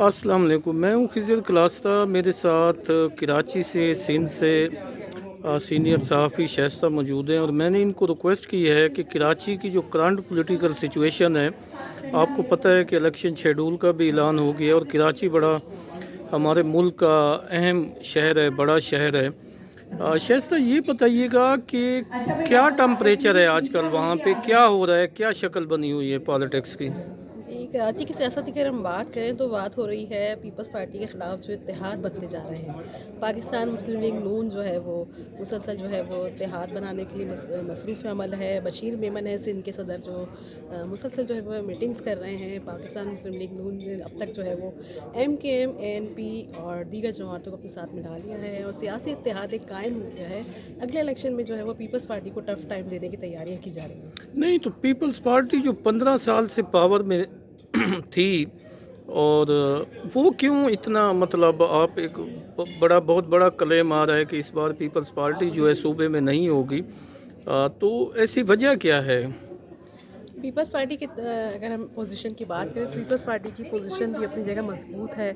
अस्सलाम वालेकुम। मैं हूँ खिज़र क्लास्ता। मेरे साथ कराची से सिंध से सीनियर सहाफ़ी शाइस्ता मौजूद हैं और मैंने इनको रिक्वेस्ट की है कि कराची की जो करंट पॉलिटिकल सिचुएशन है, आपको पता है कि इलेक्शन शेड्यूल का भी ऐलान हो गया और कराची बड़ा हमारे मुल्क का अहम शहर है, बड़ा शहर है। शाइस्ता, ये बताइएगा कि क्या टेम्परेचर है आजकल वहाँ पे, क्या हो रहा है, क्या शक्ल बनी हुई है पॉलिटिक्स की? जी, कराची की सियासत की अगर हम बात करें तो बात हो रही है पीपल्स पार्टी के ख़िलाफ़ जो इत्तेहाद बनते जा रहे हैं। पाकिस्तान मुस्लिम लीग नून जो है वो मुसलसल जो है वो इत्तेहाद बनाने के लिए मसरूफ़ अमल है। बशीर मेमन है सिंध के सदर जो मुसलसल जो है वो मीटिंग्स कर रहे हैं। पाकिस्तान मुस्लिम लीग नून ने अब तक जो है वो MKM, ANP और दीगर जमातों को अपने साथ मिला लिया है और सियासी इत्तेहाद एक कायम हो गया है। अगले इलेक्शन में जो है वो पीपल्स पार्टी को टफ टाइम देने की तैयारियाँ की जा रही हैं। नहीं तो पीपल्स पार्टी जो 15 साल से पावर में थी, और वो क्यों इतना, मतलब आप एक बहुत बड़ा क्लेम आ रहा है कि इस बार पीपल्स पार्टी जो है सूबे में नहीं होगी, तो ऐसी वजह क्या है? पीपल्स पार्टी की अगर हम पोजीशन की बात करें तो पीपल्स पार्टी की पोजीशन भी अपनी जगह मजबूत है।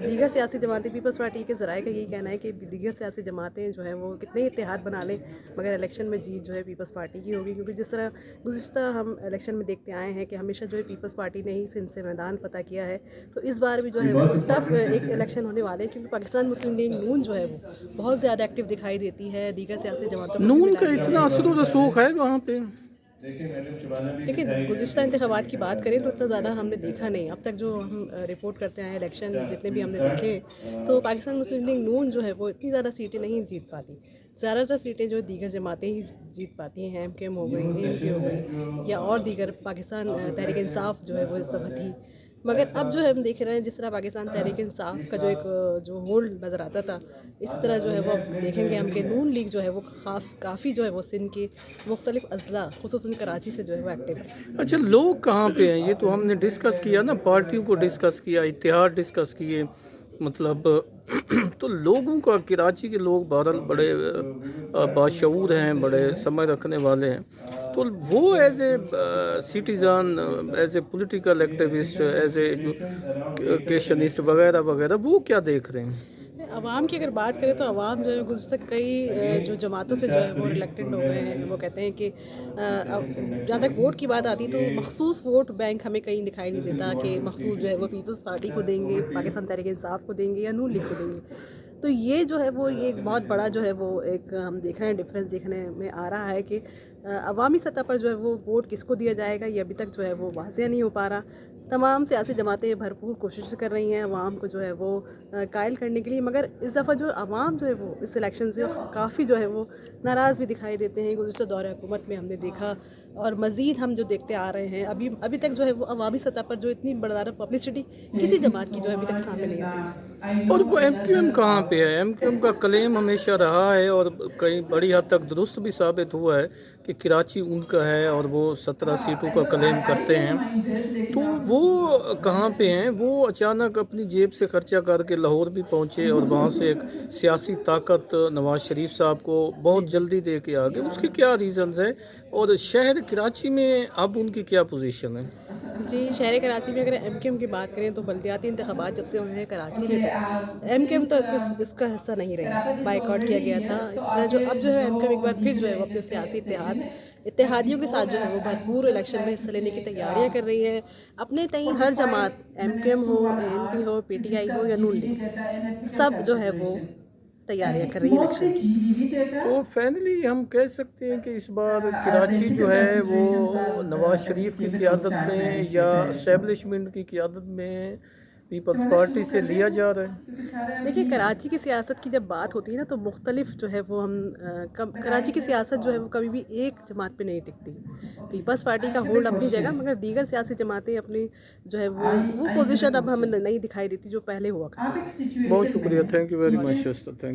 दीगर सियासी जमातें पीपल्स पार्टी के ज़राए का यही कहना है कि दीगर सियासी जमातें जो है वो कितने ही इत्तेहाद बना लें मगर इलेक्शन में जीत जो है पीपल्स पार्टी की होगी, क्योंकि जिस तरह गुज़िश्ता हम इलेक्शन में देखते आए हैं कि हमेशा जो है पीपल्स पार्टी ने ही सिंध से मैदान फतह किया है। तो इस बार भी जो है वो टफ एक इलेक्शन होने वाले हैं, क्योंकि पाकिस्तान मुस्लिम लीग नून जो है वो बहुत ज़्यादा एक्टिव दिखाई देती है। दीगर सियासी जमातों को भी नून मिला का लिया इतना है। असर रसूख है वहाँ पे? देखिए, गुज़िश्ता इंतख़ाबात की बात करें तो इतना ज़्यादा हमने देखा नहीं। अब तक जो हम रिपोर्ट करते आए हैं इलेक्शन जितने भी हमने देखे, तो पाकिस्तान मुस्लिम लीग नून जो है वो इतनी ज़्यादा सीटें नहीं जीत पाती। ज़्यादातर सीटें जो दीगर जमातें ही जीत पाती हैं। MKM हो गई, ANP हो गई या और दीगर पाकिस्तान तहरीक इंसाफ जो है वो इस दफ़ा थी। मगर अब जो है हम देख रहे हैं जिस तरह पाकिस्तान तहरीक इंसाफ का जो एक जो होल्ड नज़र आता था, इसी तरह जो है वो अब देखेंगे हम कि नून लीग जो है वो काफ़ी जो है वो सिंध के मुख्तलिफ अज़ला ख़ुसूसन कराची से जो है वो एक्टिव है। अच्छा, लोग कहाँ पे हैं? ये तो हमने डिस्कस किया ना, पार्टियों को डिस्कस किया, इत्तेहाद डिस्कस किए, मतलब तो लोगों का, कराची के लोग बहरहाल बड़े बाशऊर हैं, बड़े समझ रखने वाले हैं। तो वो as a citizen, as a political activist, as a educationist वगैरह वगैरह, वो क्या देख रहे हैं? अवाम की अगर बात करें तो अवाम जो है गुज़श्ता कई जो जमातों से जो है वो रिलेक्टेड हो गए हैं। वो कहते हैं कि जहाँ तक वोट की बात आती तो मखसूस वोट बैंक हमें कहीं दिखाई नहीं देता कि मखसूस जो है वो पीपल्स पार्टी को देंगे, पाकिस्तान तहरीक इंसाफ को देंगे या नून लीग को देंगे। तो ये जो है वो ये एक बहुत बड़ा जो है वो एक हम देख रहे हैं डिफरेंस देखने में आ रहा है कि अवामी सतह पर जो है वो वोट किसको दिया जाएगा ये अभी तक जो है वो वाज़ेह नहीं हो पा रहा। तमाम सियासी जमातें भरपूर कोशिश कर रही हैं अवाम को जो है वो कायल करने के लिए, मगर इस दफ़ा जो अवाम जो है वो इस इलेक्शन से काफ़ी जो है वो नाराज़ भी दिखाई देते हैं। गुज़िश्ता दौर हुकूमत में हमने देखा और मज़ीद हम जो देखते आ रहे हैं अभी अभी तक जो है वो अवामी सतह पर जो इतनी बड़ा पब्लिसिटी किसी जमात की जो है अभी तक सामने नहीं आई। और वो MQM कहाँ पे है? MQM का क्लेम हमेशा रहा है और कई बड़ी हद तक दुरुस्त भी साबित हुआ है कि कराची उनका है और वो 17 सीटों का क्लेम करते हैं। तो वो कहाँ पे हैं? वो अचानक अपनी जेब से खर्चा करके लाहौर भी पहुँचे और वहाँ से एक सियासी ताकत नवाज शरीफ साहब को बहुत जल्दी दे के आ गए। उसके क्या रीज़न्स हैं और शहर कराची में अब उनकी क्या पोजीशन है? जी, शहर कराची में अगर MKM की बात करें तो बल्दियाती इंतखाबात जब से हुए हैं कराची में तो MKM तो इसका हिस्सा नहीं रही, बाइकआउट किया गया था। इसी तरह जो अब जो है MKM एक बार फिर जो है वो अपने सियासी इत्तेहादियों के साथ जो है वो भरपूर इलेक्शन में हिस्सा लेने की तैयारियां कर रही है। अपने तई हर जमात MKM हो, ANP हो, PTI हो या नून लीग, सब जो है वो तैयारियां कर रही है इलेक्शन की। तो फाइनली हम कह सकते हैं कि इस बार कराची जो है वो नवाज शरीफ की क़ियादत में या इस्टेब्लिशमेंट की क़ियादत में पीपल्स पार्टी से लिया जा रहा है। देखिए, कराची की सियासत की जब बात होती है ना तो मुख्तलिफ जो है वो हम कराची की सियासत जो है वो कभी भी एक जमात पे नहीं टिकती। पीपल्स पार्टी का होल्ड अपनी जगह, मगर दीगर सियासी जमातें अपनी जो है वो पोजीशन अब हमें नहीं दिखाई देती जो पहले हुआ करती थी। बहुत शुक्रिया, thank you very much. Thank